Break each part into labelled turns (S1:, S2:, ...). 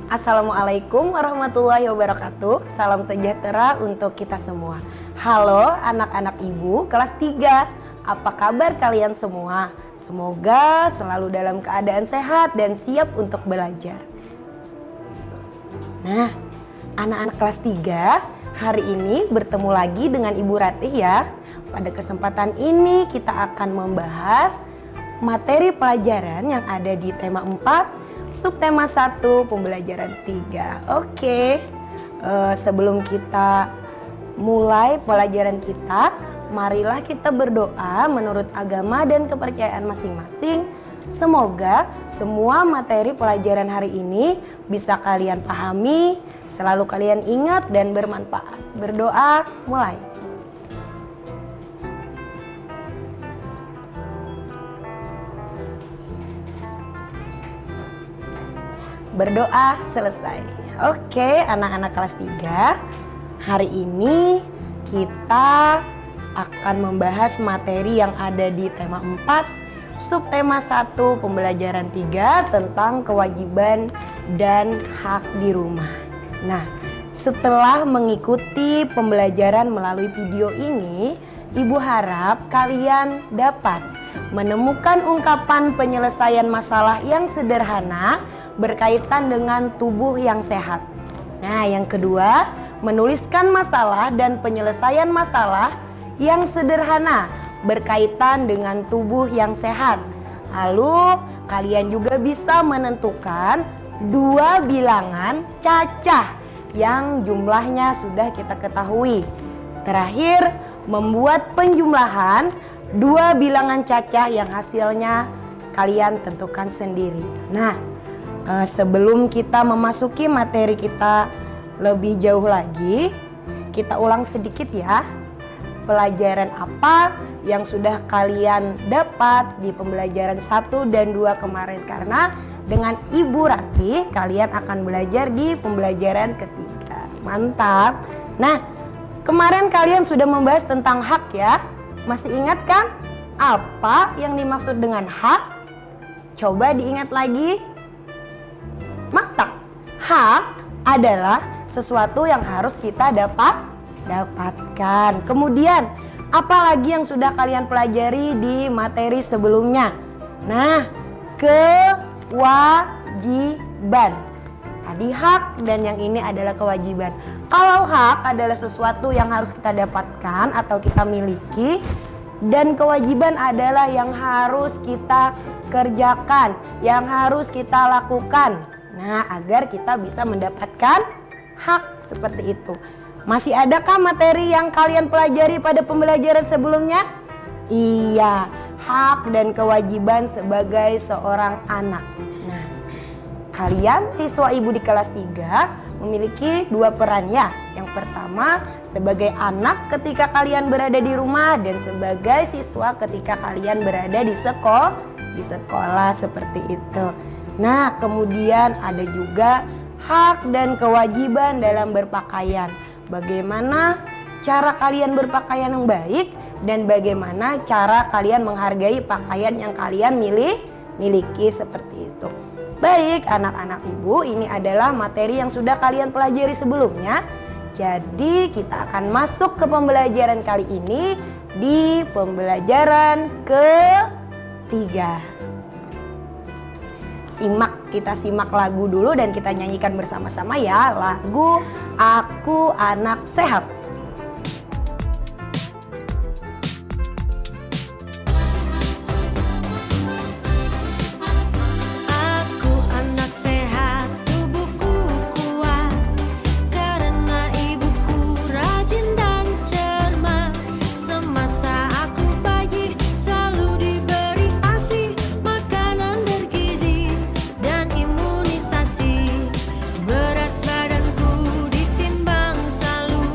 S1: Assalamualaikum warahmatullahi wabarakatuh. Salam sejahtera untuk kita semua. Halo anak-anak ibu kelas 3. Apa kabar kalian semua? Semoga selalu dalam keadaan sehat dan siap untuk belajar. Nah, anak-anak kelas 3, hari ini bertemu lagi dengan Ibu Ratih ya. Pada kesempatan ini kita akan membahas materi pelajaran yang ada di tema 4, subtema 1, pembelajaran 3. Oke, sebelum kita mulai pelajaran kita, marilah kita berdoa menurut agama dan kepercayaan masing-masing. Semoga semua materi pelajaran hari ini bisa kalian pahami, selalu kalian ingat dan bermanfaat. Berdoa, mulai. Berdoa selesai. Oke, anak-anak kelas 3, hari ini kita akan membahas materi yang ada di tema 4, subtema 1, pembelajaran 3 tentang kewajiban dan hak di rumah. Nah, setelah mengikuti pembelajaran melalui video ini, Ibu harap kalian dapat menemukan ungkapan penyelesaian masalah yang sederhana berkaitan dengan tubuh yang sehat. Nah, yang kedua, menuliskan masalah dan penyelesaian masalah yang sederhana berkaitan dengan tubuh yang sehat. Lalu, kalian juga bisa menentukan 2 bilangan cacah yang jumlahnya sudah kita ketahui. Terakhir, membuat penjumlahan 2 bilangan cacah yang hasilnya kalian tentukan sendiri. Nah, sebelum kita memasuki materi kita lebih jauh lagi, kita ulang sedikit ya. Pelajaran apa yang sudah kalian dapat di pembelajaran 1 dan 2 kemarin. Karena dengan Ibu Ratih kalian akan belajar di pembelajaran ketiga. Mantap. Nah, kemarin kalian sudah membahas tentang hak ya. Masih ingat kan apa yang dimaksud dengan hak? Coba diingat lagi. Maka hak adalah sesuatu yang harus kita dapatkan. Kemudian apalagi yang sudah kalian pelajari di materi sebelumnya? Nah, kewajiban. Tadi hak dan yang ini adalah kewajiban. Kalau hak adalah sesuatu yang harus kita dapatkan atau kita miliki, dan kewajiban adalah yang harus kita kerjakan, yang harus kita lakukan. Nah, agar kita bisa mendapatkan hak seperti itu. Masih adakah materi yang kalian pelajari pada pembelajaran sebelumnya? Iya, hak dan kewajiban sebagai seorang anak. Nah, kalian siswa ibu di kelas 3 memiliki 2 peran ya. Yang pertama, sebagai anak ketika kalian berada di rumah, dan sebagai siswa ketika kalian berada di sekolah seperti itu. Nah, kemudian ada juga hak dan kewajiban dalam berpakaian. Bagaimana cara kalian berpakaian yang baik dan bagaimana cara kalian menghargai pakaian yang kalian miliki seperti itu. Baik, anak-anak ibu, ini adalah materi yang sudah kalian pelajari sebelumnya. Jadi, kita akan masuk ke pembelajaran kali ini di pembelajaran ketiga. Kita simak lagu dulu dan kita nyanyikan bersama-sama ya, lagu Aku Anak Sehat.
S2: Berat badanku ditimbang selalu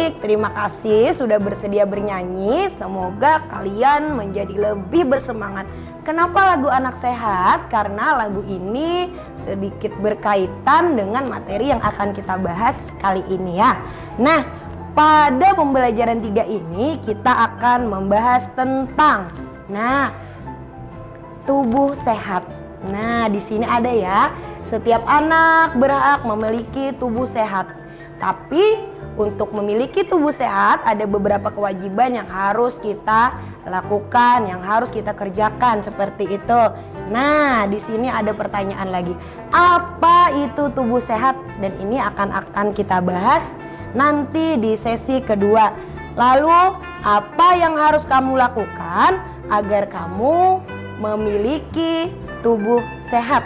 S1: Baik, terima kasih sudah bersedia bernyanyi. Semoga kalian menjadi lebih bersemangat. Kenapa lagu Anak Sehat? Karena lagu ini sedikit berkaitan dengan materi yang akan kita bahas kali ini ya. Nah, pada pembelajaran 3 ini kita akan membahas tentang tubuh sehat. Nah, di sini ada ya, setiap anak berhak memiliki tubuh sehat. Tapi untuk memiliki tubuh sehat ada beberapa kewajiban yang harus kita lakukan, yang harus kita kerjakan seperti itu. Nah, di sini ada pertanyaan lagi. Apa itu tubuh sehat? Dan ini akan kita bahas nanti di sesi kedua. Lalu, apa yang harus kamu lakukan agar kamu memiliki tubuh sehat?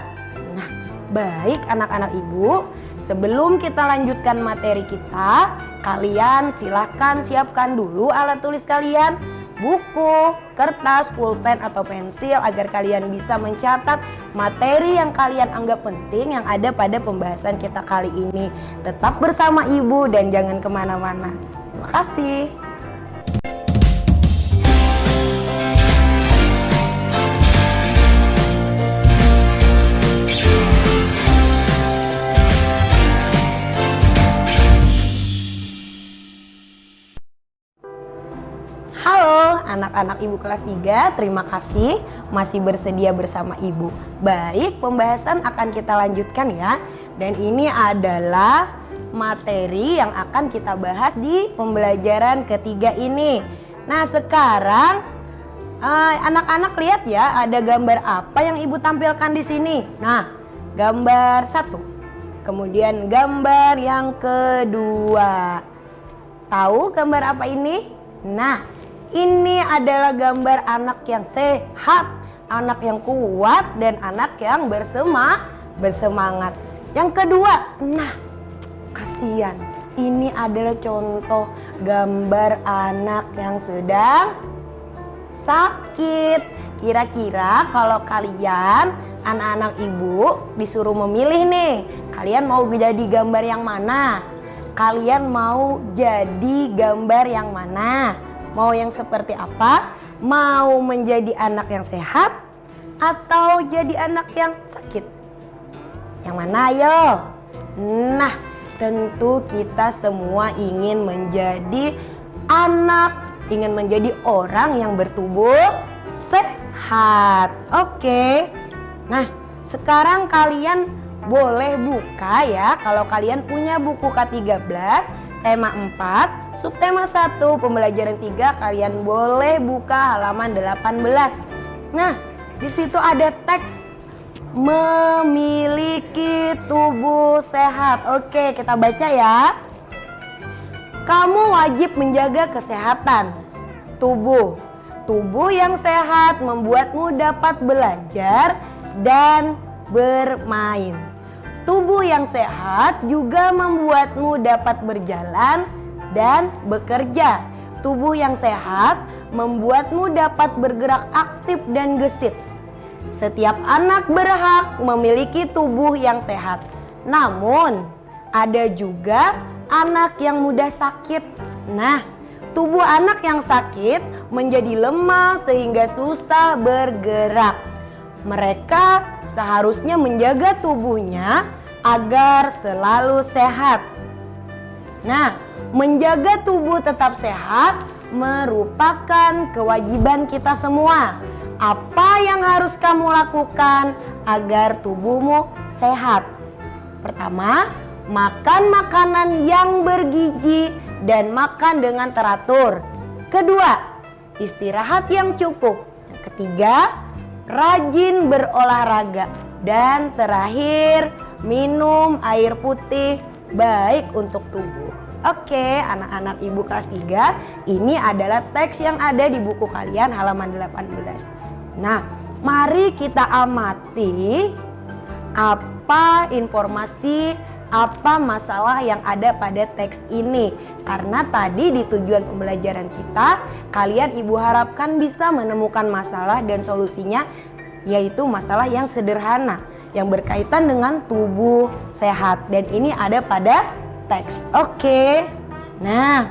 S1: Nah, baik anak-anak ibu, sebelum kita lanjutkan materi kita, kalian silahkan siapkan dulu alat tulis kalian, buku, kertas, pulpen atau pensil agar kalian bisa mencatat materi yang kalian anggap penting yang ada pada pembahasan kita kali ini. Tetap bersama ibu dan jangan kemana-mana. Terima kasih. Halo anak-anak ibu kelas 3, terima kasih masih bersedia bersama ibu. Baik, pembahasan akan kita lanjutkan ya. Dan ini adalah materi yang akan kita bahas di pembelajaran ketiga ini. Nah, sekarang anak-anak lihat ya, ada gambar apa yang ibu tampilkan di sini. Nah, gambar 1. Kemudian gambar yang kedua. Tahu gambar apa ini? Nah, ini adalah gambar anak yang sehat, anak yang kuat, dan anak yang bersemangat. Yang kedua, nah kasihan, ini adalah contoh gambar anak yang sedang sakit. Kira-kira kalau kalian, anak-anak ibu, disuruh memilih nih, kalian mau jadi gambar yang mana? Kalian mau jadi gambar yang mana? Mau yang seperti apa? Mau menjadi anak yang sehat atau jadi anak yang sakit? Yang mana ayo? Nah, tentu kita semua ingin menjadi anak, ingin menjadi orang yang bertubuh sehat. Oke. Nah, sekarang kalian boleh buka ya, kalau kalian punya buku K13 tema 4, subtema 1, pembelajaran 3, kalian boleh buka halaman 18. Nah, di situ ada teks memiliki tubuh sehat. Oke, kita baca ya. Kamu wajib menjaga kesehatan tubuh. Tubuh yang sehat membuatmu dapat belajar dan bermain. Tubuh yang sehat juga membuatmu dapat berjalan dan bekerja. Tubuh yang sehat membuatmu dapat bergerak aktif dan gesit. Setiap anak berhak memiliki tubuh yang sehat. Namun, ada juga anak yang mudah sakit. Nah, tubuh anak yang sakit menjadi lemah sehingga susah bergerak. Mereka seharusnya menjaga tubuhnya agar selalu sehat. Nah, menjaga tubuh tetap sehat merupakan kewajiban kita semua. Apa yang harus kamu lakukan agar tubuhmu sehat? Pertama, makan makanan yang bergizi dan makan dengan teratur. Kedua, istirahat yang cukup. Yang ketiga, rajin berolahraga. Dan terakhir, minum air putih baik untuk tubuh. Oke, anak-anak ibu kelas 3, ini adalah teks yang ada di buku kalian halaman 18. Nah, mari kita amati apa informasi, apa masalah yang ada pada teks ini. Karena tadi di tujuan pembelajaran kita, kalian ibu harapkan bisa menemukan masalah dan solusinya, yaitu masalah yang sederhana yang berkaitan dengan tubuh sehat, dan ini ada pada teks. Oke. Nah,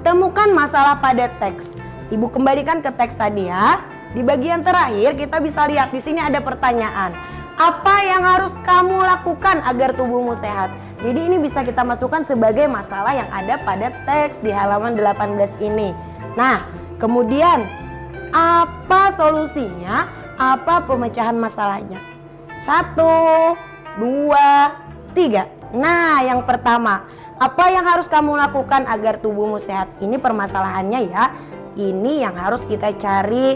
S1: Temukan masalah pada teks. Ibu kembalikan ke teks tadi ya. Di bagian terakhir kita bisa lihat di sini ada pertanyaan. Apa yang harus kamu lakukan agar tubuhmu sehat? Jadi ini bisa kita masukkan sebagai masalah yang ada pada teks di halaman 18 ini. Nah, kemudian apa solusinya? Apa pemecahan masalahnya? 1, 2, 3. Nah, yang pertama, apa yang harus kamu lakukan agar tubuhmu sehat? Ini permasalahannya ya. Ini yang harus kita cari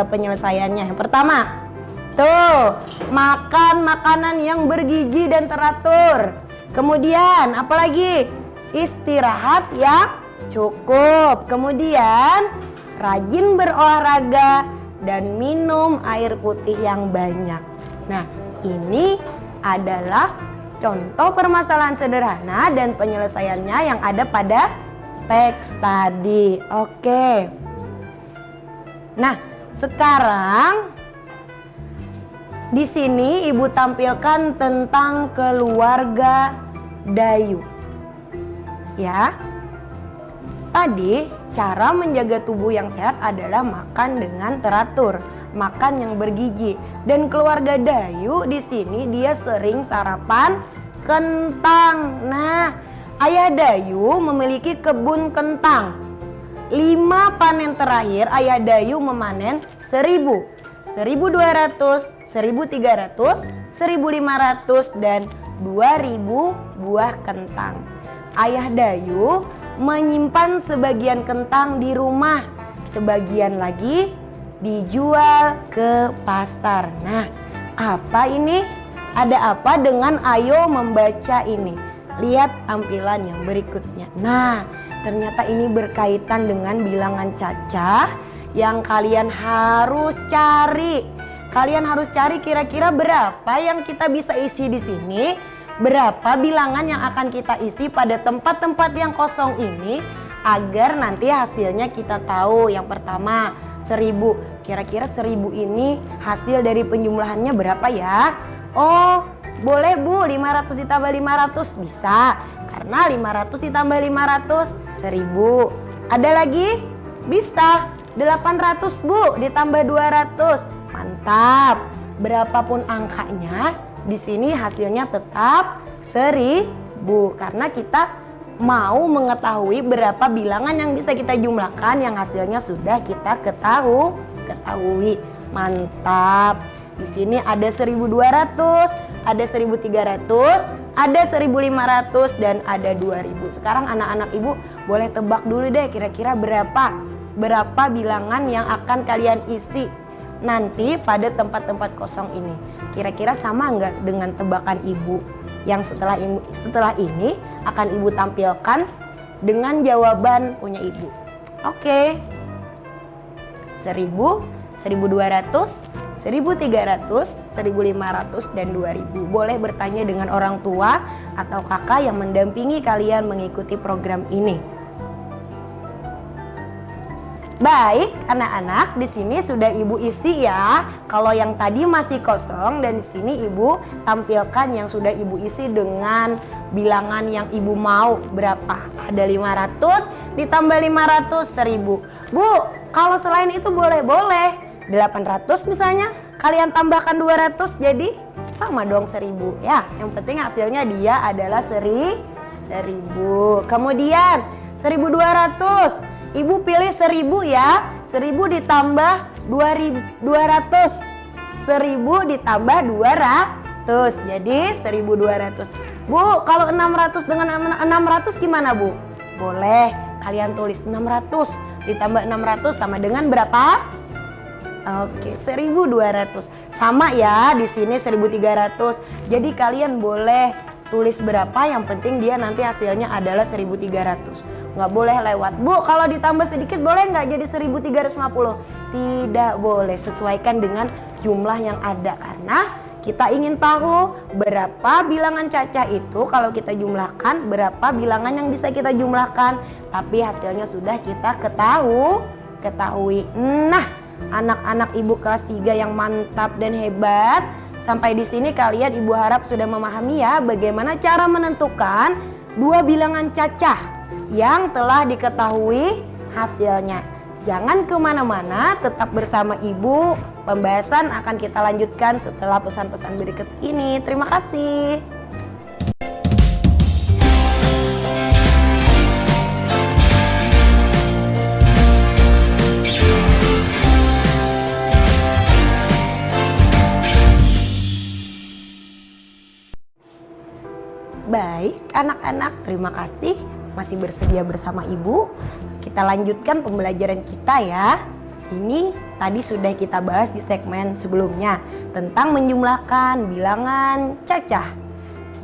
S1: penyelesaiannya. Yang pertama, tuh, makan makanan yang bergizi dan teratur. Kemudian, apalagi? Istirahat yang cukup. Kemudian, rajin berolahraga dan minum air putih yang banyak. Nah, ini adalah contoh permasalahan sederhana dan penyelesaiannya yang ada pada teks tadi. Oke. Nah, sekarang di sini Ibu tampilkan tentang keluarga Dayu. Ya. Tadi cara menjaga tubuh yang sehat adalah makan dengan teratur, makan yang bergizi. Dan keluarga Dayu di sini dia sering sarapan kentang. Nah, Ayah Dayu memiliki kebun kentang. 5 panen terakhir Ayah Dayu memanen 1000, 1200, 1300, 1500 dan 2000 buah kentang. Ayah Dayu menyimpan sebagian kentang di rumah, sebagian lagi dijual ke pasar. Nah, apa ini? Ada apa dengan ayo membaca ini? Lihat tampilan yang berikutnya. Nah, ternyata ini berkaitan dengan bilangan cacah yang kalian harus cari. Kalian harus cari kira-kira berapa yang kita bisa isi di sini. Berapa bilangan yang akan kita isi pada tempat-tempat yang kosong ini agar nanti hasilnya kita tahu. Yang pertama 1000. Kira-kira 1000 ini hasil dari penjumlahannya berapa ya? Oh, boleh Bu, 500 ditambah 500 bisa. Karena 500 ditambah 500 1000. Ada lagi? Bisa. 800 Bu ditambah 200. Mantap. Berapapun angkanya, di sini hasilnya tetap 1000 karena kita mau mengetahui berapa bilangan yang bisa kita jumlahkan yang hasilnya sudah kita ketahui. Mantap. Di sini ada 1200, ada 1300, ada 1500 dan ada 2000. Sekarang anak-anak Ibu boleh tebak dulu deh kira-kira berapa bilangan yang akan kalian isi nanti pada tempat-tempat kosong ini. Kira-kira sama nggak dengan tebakan Ibu yang setelah ini akan Ibu tampilkan dengan jawaban punya Ibu. Oke. 1000, 1200, 1300, 1500 dan 2000. Boleh bertanya dengan orang tua atau kakak yang mendampingi kalian mengikuti program ini. Baik, anak-anak, di sini sudah Ibu isi ya. Kalau yang tadi masih kosong dan di sini Ibu tampilkan yang sudah Ibu isi dengan bilangan yang Ibu mau berapa? Ada 500 ditambah 500 1000. Bu, kalau selain itu boleh 800 misalnya. Kalian tambahkan 200 jadi sama dong 1000 ya. Yang penting hasilnya dia adalah 1000. Kemudian 1200. Ibu pilih 1000 ya. 1000 ditambah 200. 1000 ditambah 200. Jadi 1200. Bu, kalau 600 dengan 600 gimana Bu? Boleh. Kalian tulis 600 ditambah 600 sama dengan berapa? Oke, 1200. Sama ya, di sini 1300. Jadi kalian boleh tulis berapa, yang penting dia nanti hasilnya adalah 1300. Nggak boleh lewat. Bu, kalau ditambah sedikit boleh nggak jadi 1350? Tidak boleh, sesuaikan dengan jumlah yang ada. Karena kita ingin tahu berapa bilangan cacah itu kalau kita jumlahkan, berapa bilangan yang bisa kita jumlahkan. Tapi hasilnya sudah kita ketahui. Nah, anak-anak Ibu kelas 3 yang mantap dan hebat. Sampai di sini kalian Ibu harap sudah memahami ya bagaimana cara menentukan dua bilangan cacah. yang telah diketahui hasilnya. Jangan kemana-mana, tetap bersama Ibu. Pembahasan akan kita lanjutkan setelah pesan-pesan berikut ini. Terima kasih. Baik, anak-anak, terima kasih masih bersedia bersama Ibu. Kita lanjutkan pembelajaran kita ya. Ini tadi sudah kita bahas di segmen sebelumnya tentang menjumlahkan bilangan cacah.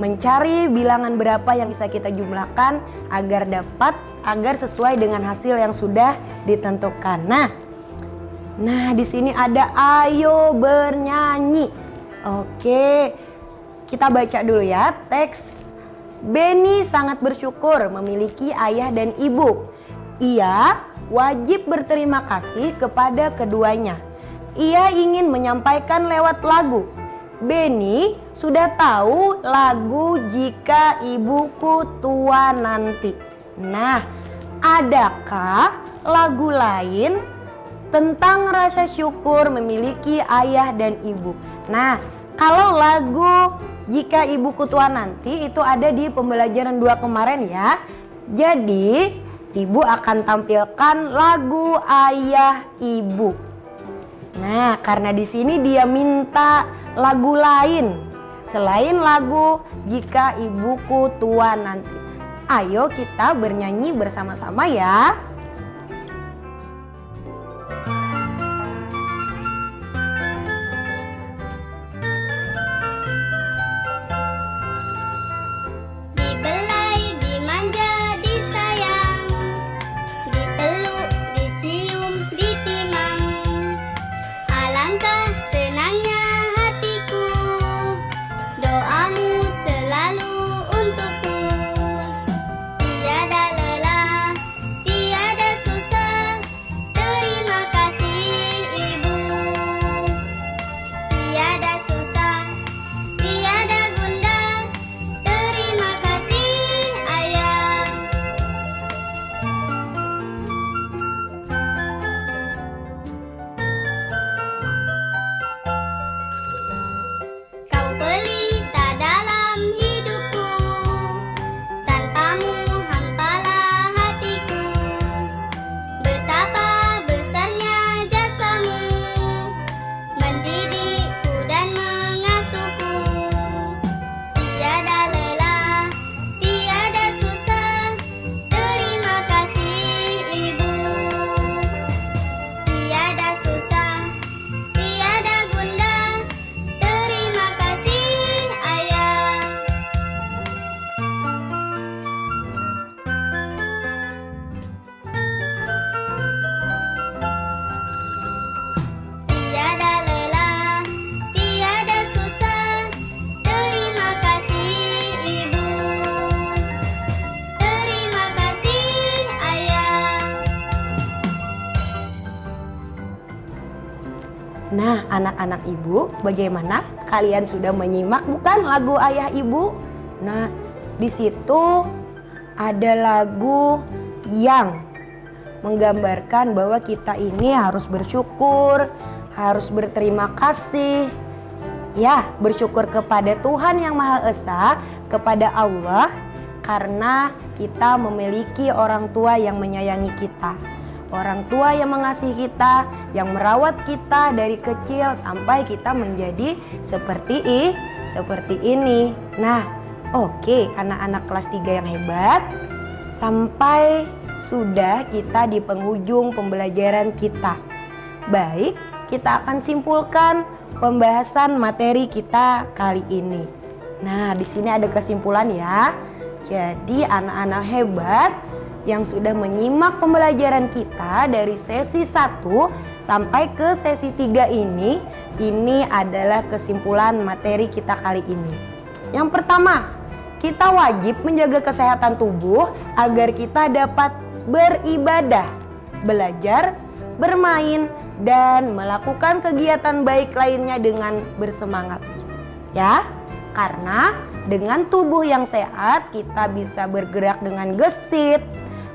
S1: Mencari bilangan berapa yang bisa kita jumlahkan agar sesuai dengan hasil yang sudah ditentukan. Nah di sini ada ayo bernyanyi. Oke, kita baca dulu ya teks. Beni sangat bersyukur memiliki ayah dan ibu. Ia wajib berterima kasih kepada keduanya. Ia ingin menyampaikan lewat lagu. Beni sudah tahu lagu Jika Ibuku Tua Nanti. Nah, adakah lagu lain tentang rasa syukur memiliki ayah dan ibu? Nah, kalau lagu Jika Ibuku Tua Nanti itu ada di pembelajaran 2 kemarin ya. Jadi Ibu akan tampilkan lagu ayah ibu. Nah, karena di sini dia minta lagu lain selain lagu Jika Ibuku Tua Nanti. Ayo kita bernyanyi bersama-sama ya. Nah, anak-anak Ibu, bagaimana? Kalian sudah menyimak bukan lagu ayah ibu? Nah, di situ ada lagu yang menggambarkan bahwa kita ini harus bersyukur, harus berterima kasih. Ya, bersyukur kepada Tuhan Yang Maha Esa, kepada Allah, karena kita memiliki orang tua yang menyayangi kita. Orang tua yang mengasihi kita, yang merawat kita dari kecil sampai kita menjadi seperti ini. Nah, oke, anak-anak kelas 3 yang hebat. Sampai sudah kita di penghujung pembelajaran kita. Baik, kita akan simpulkan pembahasan materi kita kali ini. Nah, di sini ada kesimpulan ya. Jadi anak-anak hebat yang sudah menyimak pembelajaran kita dari sesi 1 sampai ke sesi 3 ini adalah kesimpulan materi kita kali ini. Yang pertama, kita wajib menjaga kesehatan tubuh agar kita dapat beribadah, belajar, bermain, dan melakukan kegiatan baik lainnya dengan bersemangat. Ya, karena dengan tubuh yang sehat kita bisa bergerak dengan gesit,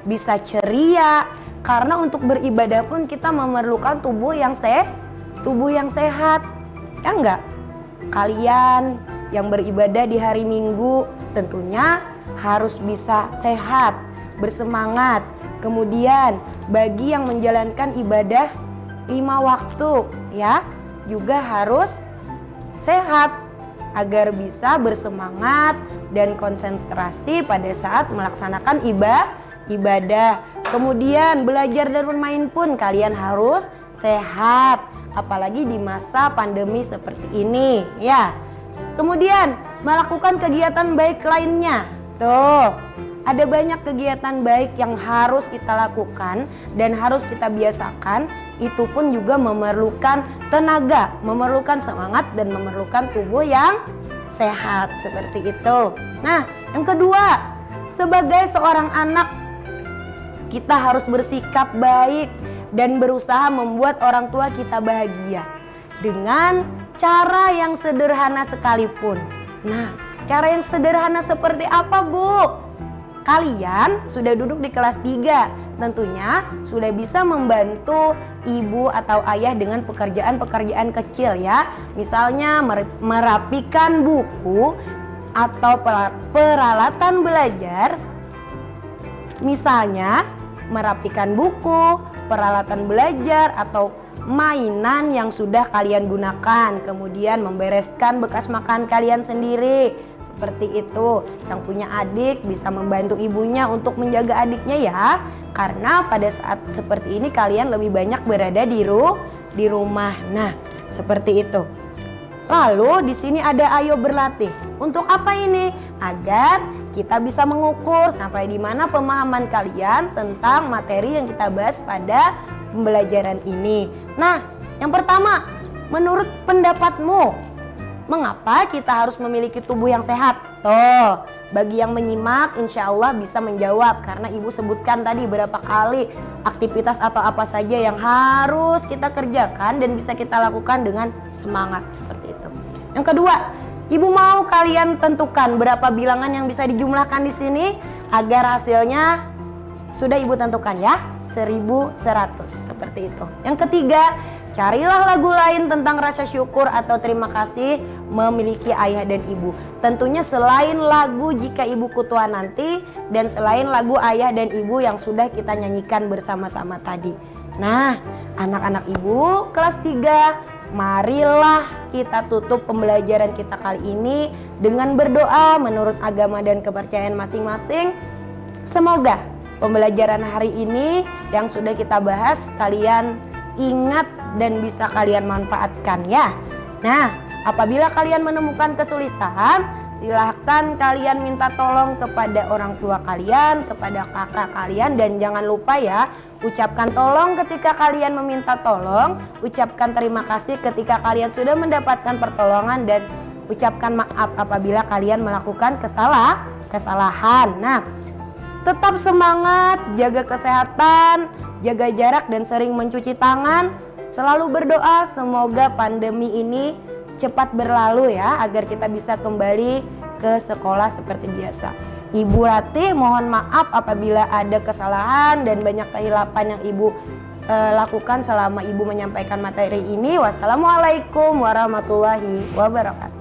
S1: bisa ceria. Karena untuk beribadah pun kita memerlukan tubuh yang sehat. Ya enggak? Kalian yang beribadah di hari Minggu tentunya harus bisa sehat, bersemangat. Kemudian bagi yang menjalankan ibadah 5 waktu ya, juga harus sehat agar bisa bersemangat dan konsentrasi pada saat melaksanakan ibadah. Kemudian belajar dan bermain pun kalian harus sehat, apalagi di masa pandemi seperti ini ya. Kemudian melakukan kegiatan baik lainnya. Tuh, ada banyak kegiatan baik yang harus kita lakukan dan harus kita biasakan. Itu pun juga memerlukan tenaga, memerlukan semangat dan memerlukan tubuh yang sehat seperti itu. Nah, yang kedua, sebagai seorang anak kita harus bersikap baik dan berusaha membuat orang tua kita bahagia dengan cara yang sederhana sekalipun. Nah, cara yang sederhana seperti apa, Bu? Kalian sudah duduk di kelas 3, tentunya sudah bisa membantu ibu atau ayah dengan pekerjaan-pekerjaan kecil ya. Misalnya merapikan buku atau peralatan belajar. Misalnya merapikan buku, peralatan belajar atau mainan yang sudah kalian gunakan, kemudian membereskan bekas makan kalian sendiri. Seperti itu. Yang punya adik bisa membantu ibunya untuk menjaga adiknya ya. Karena pada saat seperti ini kalian lebih banyak berada di rumah. Nah, seperti itu. Lalu di sini ada ayo berlatih. Untuk apa ini? Agar kita bisa mengukur sampai di mana pemahaman kalian tentang materi yang kita bahas pada pembelajaran ini. Nah, yang pertama, menurut pendapatmu, mengapa kita harus memiliki tubuh yang sehat? Tuh, bagi yang menyimak insya Allah bisa menjawab. Karena ibu sebutkan tadi berapa kali aktivitas atau apa saja yang harus kita kerjakan dan bisa kita lakukan dengan semangat seperti itu. Yang kedua, ibu mau kalian tentukan berapa bilangan yang bisa dijumlahkan di sini agar hasilnya sudah ibu tentukan ya, 1100 seperti itu. Yang ketiga, carilah lagu lain tentang rasa syukur atau terima kasih memiliki ayah dan ibu. Tentunya selain lagu Jika Ibuku Tua Nanti dan selain lagu ayah dan ibu yang sudah kita nyanyikan bersama-sama tadi. Nah, anak-anak ibu kelas 3, marilah kita tutup pembelajaran kita kali ini dengan berdoa menurut agama dan kepercayaan masing-masing. Semoga pembelajaran hari ini yang sudah kita bahas kalian ingat dan bisa kalian manfaatkan ya. Nah, apabila kalian menemukan kesulitan, silahkan kalian minta tolong kepada orang tua kalian, kepada kakak kalian, dan jangan lupa ya, ucapkan tolong ketika kalian meminta tolong, ucapkan terima kasih ketika kalian sudah mendapatkan pertolongan, dan ucapkan maaf apabila kalian melakukan kesalahan. Nah, tetap semangat, jaga kesehatan, jaga jarak dan sering mencuci tangan. Selalu berdoa semoga pandemi ini cepat berlalu ya, agar kita bisa kembali ke sekolah seperti biasa. Ibu Ratih mohon maaf apabila ada kesalahan dan banyak kehilapan yang ibu lakukan selama ibu menyampaikan materi ini. Wassalamualaikum warahmatullahi wabarakatuh.